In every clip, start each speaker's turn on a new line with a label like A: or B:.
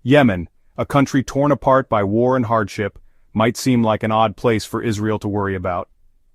A: Yemen, a country torn apart by war and hardship, might seem like an odd place for Israel to worry about.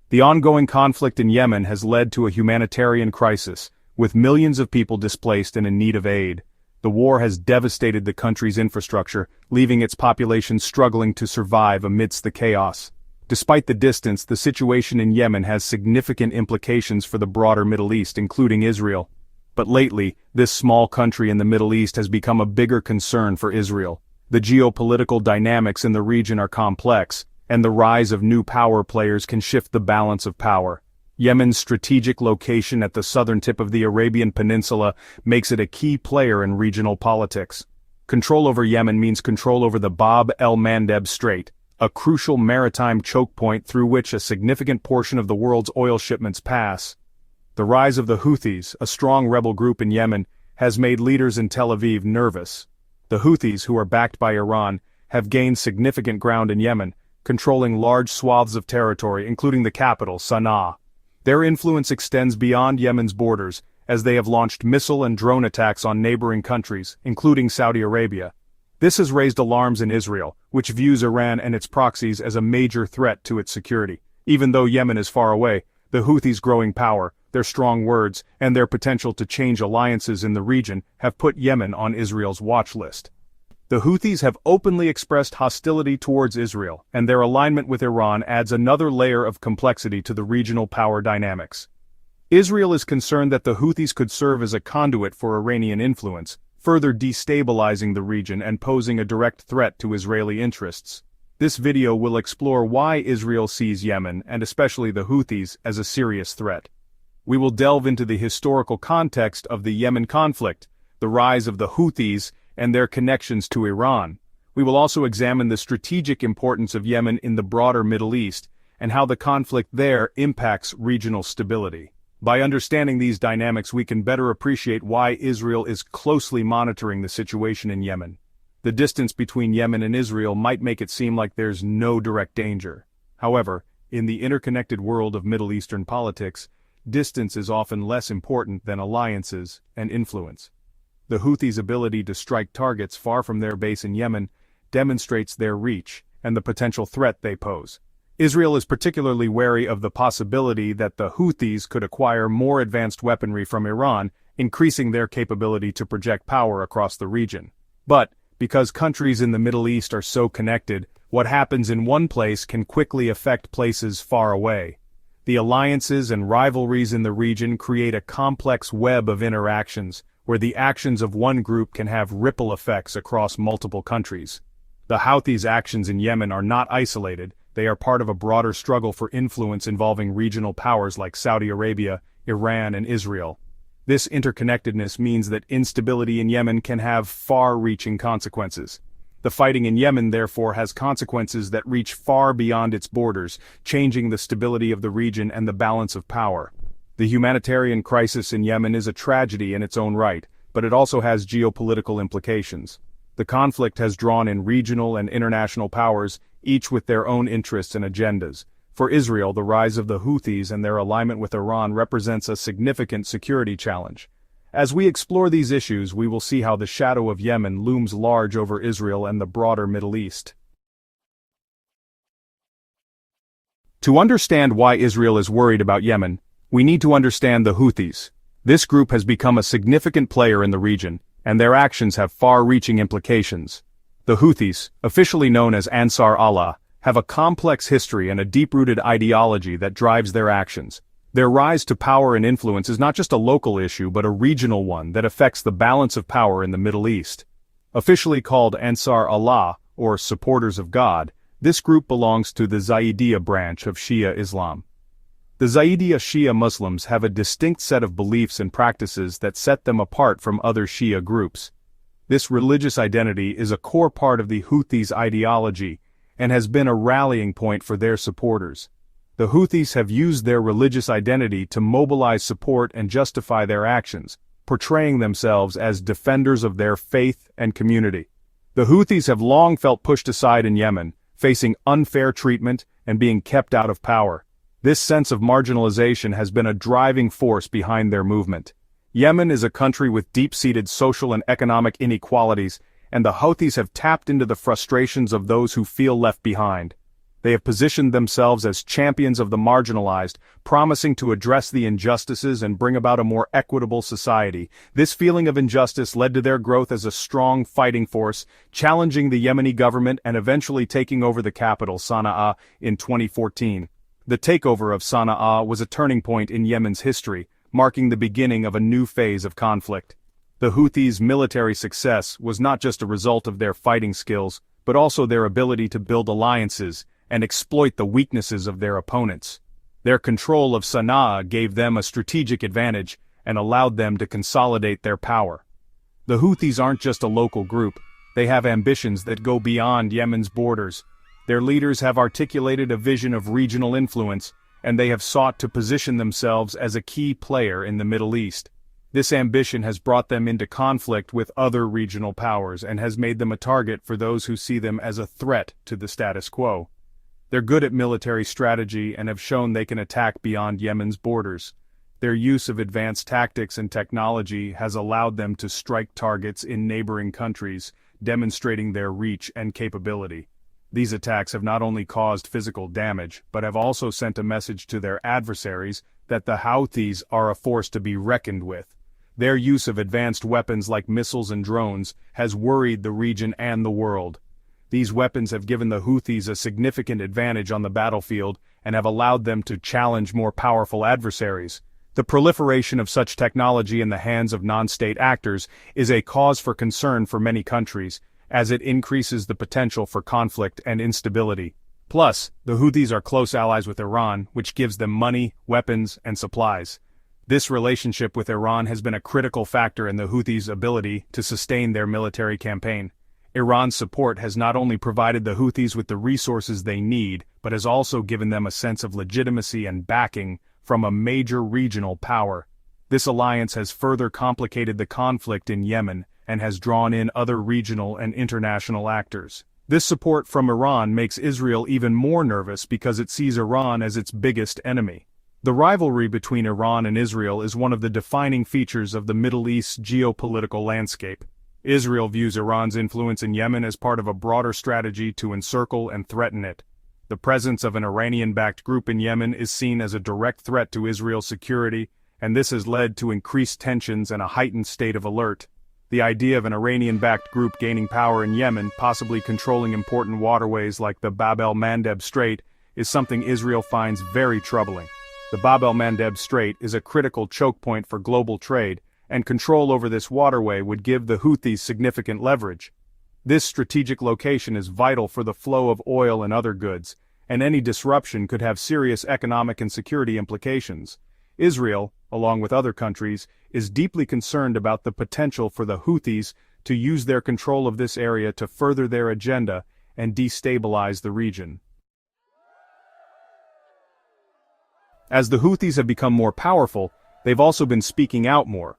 A: The ongoing conflict in Yemen has led to a humanitarian crisis, with millions of people displaced and in need of aid. The war has devastated the country's infrastructure, leaving its population struggling to survive amidst the chaos. Despite the distance, the situation in Yemen has significant implications for the broader Middle East, including Israel. But lately, this small country in the Middle East has become a bigger concern for Israel. The geopolitical dynamics in the region are complex, and the rise of new power players can shift the balance of power. Yemen's strategic location at the southern tip of the Arabian Peninsula makes it a key player in regional politics. Control over Yemen means control over the Bab el-Mandeb Strait, a crucial maritime choke point through which a significant portion of the world's oil shipments pass. The rise of the Houthis, a strong rebel group in Yemen, has made leaders in Tel Aviv nervous. The Houthis, who are backed by Iran, have gained significant ground in Yemen, controlling large swaths of territory, including the capital, Sana'a. Their influence extends beyond Yemen's borders, as they have launched missile and drone attacks on neighboring countries, including Saudi Arabia. This has raised alarms in Israel, which views Iran and its proxies as a major threat to its security. Even though Yemen is far away, the Houthis' growing power, their strong words, and their potential to change alliances in the region have put Yemen on Israel's watch list. The Houthis have openly expressed hostility towards Israel, and their alignment with Iran adds another layer of complexity to the regional power dynamics. Israel is concerned that the Houthis could serve as a conduit for Iranian influence, further destabilizing the region and posing a direct threat to Israeli interests. This video will explore why Israel sees Yemen, and especially the Houthis, as a serious threat. We will delve into the historical context of the Yemen conflict, the rise of the Houthis, and their connections to Iran. We will also examine the strategic importance of Yemen in the broader Middle East, and how the conflict there impacts regional stability. By understanding these dynamics, we can better appreciate why Israel is closely monitoring the situation in Yemen. The distance between Yemen and Israel might make it seem like there's no direct danger. However, in the interconnected world of Middle Eastern politics, distance is often less important than alliances and influence. The Houthis' ability to strike targets far from their base in Yemen demonstrates their reach and the potential threat they pose. Israel is particularly wary of the possibility that the Houthis could acquire more advanced weaponry from Iran, increasing their capability to project power across the region. But, because countries in the Middle East are so connected, what happens in one place can quickly affect places far away. The alliances and rivalries in the region create a complex web of interactions, where the actions of one group can have ripple effects across multiple countries. The Houthis' actions in Yemen are not isolated, they are part of a broader struggle for influence involving regional powers like Saudi Arabia, Iran, and Israel. This interconnectedness means that instability in Yemen can have far-reaching consequences. The fighting in Yemen therefore has consequences that reach far beyond its borders, changing the stability of the region and the balance of power. The humanitarian crisis in Yemen is a tragedy in its own right, but it also has geopolitical implications. The conflict has drawn in regional and international powers, each with their own interests and agendas. For Israel, the rise of the Houthis and their alignment with Iran represents a significant security challenge. As we explore these issues, we will see how the shadow of Yemen looms large over Israel and the broader Middle East. To understand why Israel is worried about Yemen, we need to understand the Houthis. This group has become a significant player in the region, and their actions have far-reaching implications. The Houthis, officially known as Ansar Allah, have a complex history and a deep-rooted ideology that drives their actions. Their rise to power and influence is not just a local issue but a regional one that affects the balance of power in the Middle East. Officially called Ansar Allah, or Supporters of God, this group belongs to the Zaydiya branch of Shia Islam. The Zaydiya Shia Muslims have a distinct set of beliefs and practices that set them apart from other Shia groups. This religious identity is a core part of the Houthis' ideology and has been a rallying point for their supporters. The Houthis have used their religious identity to mobilize support and justify their actions, portraying themselves as defenders of their faith and community. The Houthis have long felt pushed aside in Yemen, facing unfair treatment and being kept out of power. This sense of marginalization has been a driving force behind their movement. Yemen is a country with deep-seated social and economic inequalities, and the Houthis have tapped into the frustrations of those who feel left behind. They have positioned themselves as champions of the marginalized, promising to address the injustices and bring about a more equitable society. This feeling of injustice led to their growth as a strong fighting force, challenging the Yemeni government and eventually taking over the capital, Sana'a, in 2014. The takeover of Sana'a was a turning point in Yemen's history, marking the beginning of a new phase of conflict. The Houthis' military success was not just a result of their fighting skills, but also their ability to build alliances and exploit the weaknesses of their opponents. Their control of Sana'a gave them a strategic advantage and allowed them to consolidate their power. The Houthis aren't just a local group, they have ambitions that go beyond Yemen's borders. Their leaders have articulated a vision of regional influence, and they have sought to position themselves as a key player in the Middle East. This ambition has brought them into conflict with other regional powers and has made them a target for those who see them as a threat to the status quo. They're good at military strategy and have shown they can attack beyond Yemen's borders. Their use of advanced tactics and technology has allowed them to strike targets in neighboring countries, demonstrating their reach and capability. These attacks have not only caused physical damage, but have also sent a message to their adversaries that the Houthis are a force to be reckoned with. Their use of advanced weapons like missiles and drones has worried the region and the world. These weapons have given the Houthis a significant advantage on the battlefield and have allowed them to challenge more powerful adversaries. The proliferation of such technology in the hands of non-state actors is a cause for concern for many countries, as it increases the potential for conflict and instability. Plus, the Houthis are close allies with Iran, which gives them money, weapons, and supplies. This relationship with Iran has been a critical factor in the Houthis' ability to sustain their military campaign. Iran's support has not only provided the Houthis with the resources they need, but has also given them a sense of legitimacy and backing from a major regional power. This alliance has further complicated the conflict in Yemen and has drawn in other regional and international actors. This support from Iran makes Israel even more nervous because it sees Iran as its biggest enemy. The rivalry between Iran and Israel is one of the defining features of the Middle East's geopolitical landscape. Israel views Iran's influence in Yemen as part of a broader strategy to encircle and threaten it. The presence of an Iranian-backed group in Yemen is seen as a direct threat to Israel's security, and this has led to increased tensions and a heightened state of alert. The idea of an Iranian-backed group gaining power in Yemen, possibly controlling important waterways like the Bab el-Mandeb Strait, is something Israel finds very troubling. The Bab el-Mandeb Strait is a critical choke point for global trade, and control over this waterway would give the Houthis significant leverage. This strategic location is vital for the flow of oil and other goods, and any disruption could have serious economic and security implications. Israel, along with other countries, is deeply concerned about the potential for the Houthis to use their control of this area to further their agenda and destabilize the region. As the Houthis have become more powerful, they've also been speaking out more.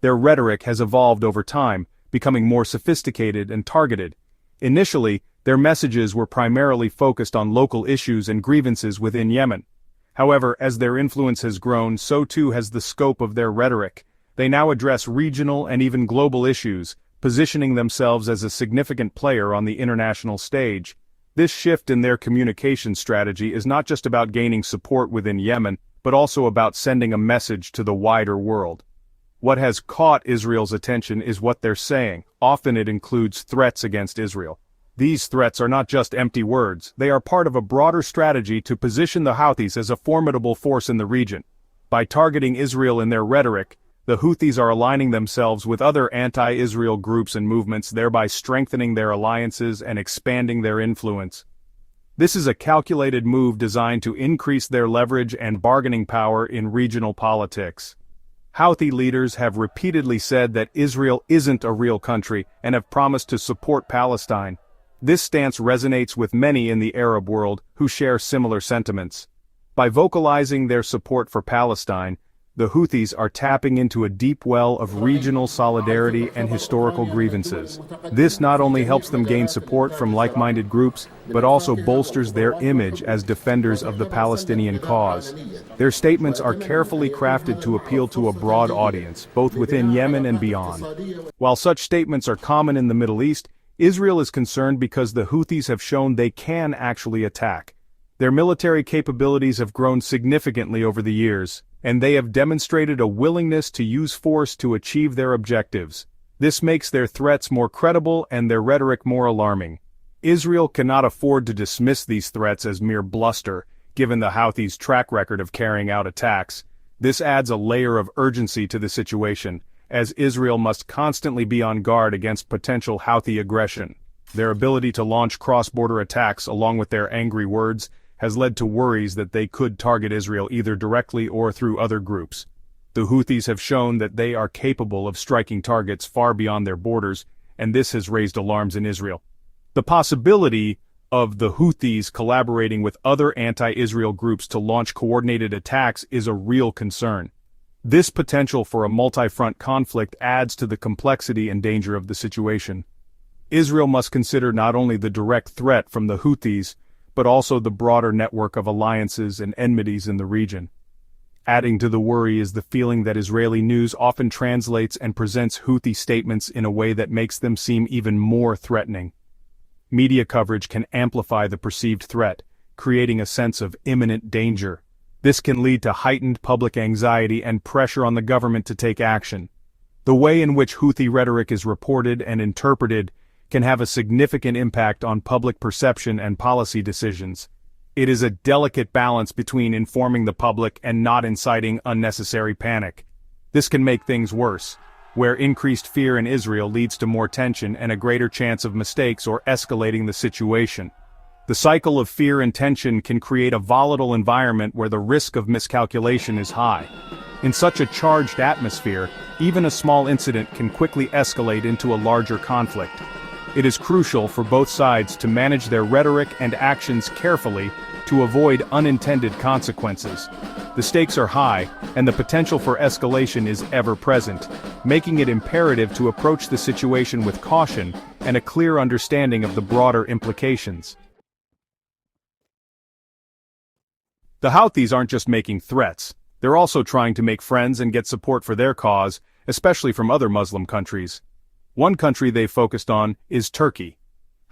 A: Their rhetoric has evolved over time, becoming more sophisticated and targeted. Initially, their messages were primarily focused on local issues and grievances within Yemen. However, as their influence has grown, so too has the scope of their rhetoric. They now address regional and even global issues, positioning themselves as a significant player on the international stage. This shift in their communication strategy is not just about gaining support within Yemen, but also about sending a message to the wider world. What has caught Israel's attention is what they're saying. Often it includes threats against Israel. These threats are not just empty words, they are part of a broader strategy to position the Houthis as a formidable force in the region. By targeting Israel in their rhetoric, the Houthis are aligning themselves with other anti-Israel groups and movements, thereby strengthening their alliances and expanding their influence. This is a calculated move designed to increase their leverage and bargaining power in regional politics. Houthi leaders have repeatedly said that Israel isn't a real country and have promised to support Palestine. This stance resonates with many in the Arab world who share similar sentiments. By vocalizing their support for Palestine, the Houthis are tapping into a deep well of regional solidarity and historical grievances. This not only helps them gain support from like-minded groups, but also bolsters their image as defenders of the Palestinian cause. Their statements are carefully crafted to appeal to a broad audience, both within Yemen and beyond. While such statements are common in the Middle East, Israel is concerned because the Houthis have shown they can actually attack. Their military capabilities have grown significantly over the years, and they have demonstrated a willingness to use force to achieve their objectives. This makes their threats more credible and their rhetoric more alarming. Israel cannot afford to dismiss these threats as mere bluster, given the Houthis' track record of carrying out attacks. This adds a layer of urgency to the situation, as Israel must constantly be on guard against potential Houthi aggression. Their ability to launch cross-border attacks along with their angry words has led to worries that they could target Israel either directly or through other groups. The Houthis have shown that they are capable of striking targets far beyond their borders, and this has raised alarms in Israel. The possibility of the Houthis collaborating with other anti-Israel groups to launch coordinated attacks is a real concern. This potential for a multi-front conflict adds to the complexity and danger of the situation. Israel must consider not only the direct threat from the Houthis, but also the broader network of alliances and enmities in the region. Adding to the worry is the feeling that Israeli news often translates and presents Houthi statements in a way that makes them seem even more threatening. Media coverage can amplify the perceived threat, creating a sense of imminent danger. This can lead to heightened public anxiety and pressure on the government to take action. The way in which Houthi rhetoric is reported and interpreted can have a significant impact on public perception and policy decisions. It is a delicate balance between informing the public and not inciting unnecessary panic. This can make things worse, where increased fear in Israel leads to more tension and a greater chance of mistakes or escalating the situation. The cycle of fear and tension can create a volatile environment where the risk of miscalculation is high. In such a charged atmosphere, even a small incident can quickly escalate into a larger conflict. It is crucial for both sides to manage their rhetoric and actions carefully to avoid unintended consequences. The stakes are high, and the potential for escalation is ever present, making it imperative to approach the situation with caution and a clear understanding of the broader implications. The Houthis aren't just making threats, they're also trying to make friends and get support for their cause, especially from other Muslim countries. One country they've focused on is Turkey.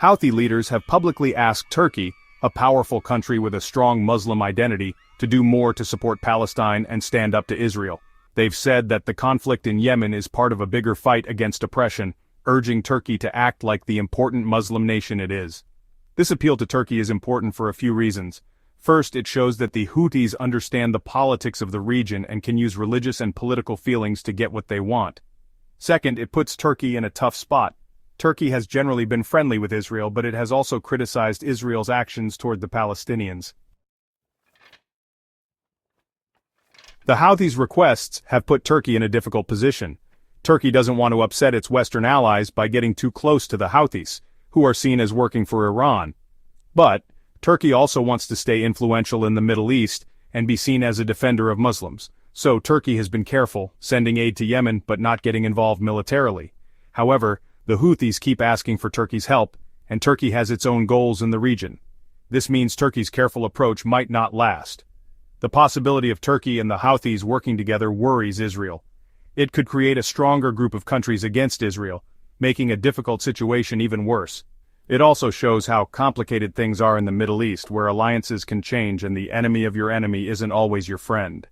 A: Houthi leaders have publicly asked Turkey, a powerful country with a strong Muslim identity, to do more to support Palestine and stand up to Israel. They've said that the conflict in Yemen is part of a bigger fight against oppression, urging Turkey to act like the important Muslim nation it is. This appeal to Turkey is important for a few reasons. First, it shows that the Houthis understand the politics of the region and can use religious and political feelings to get what they want. Second, it puts Turkey in a tough spot. Turkey has generally been friendly with Israel, but it has also criticized Israel's actions toward the Palestinians. The Houthis' requests have put Turkey in a difficult position. Turkey doesn't want to upset its Western allies by getting too close to the Houthis, who are seen as working for Iran. But Turkey also wants to stay influential in the Middle East and be seen as a defender of Muslims. So Turkey has been careful, sending aid to Yemen but not getting involved militarily. However, the Houthis keep asking for Turkey's help, and Turkey has its own goals in the region. This means Turkey's careful approach might not last. The possibility of Turkey and the Houthis working together worries Israel. It could create a stronger group of countries against Israel, making a difficult situation even worse. It also shows how complicated things are in the Middle East, where alliances can change and the enemy of your enemy isn't always your friend.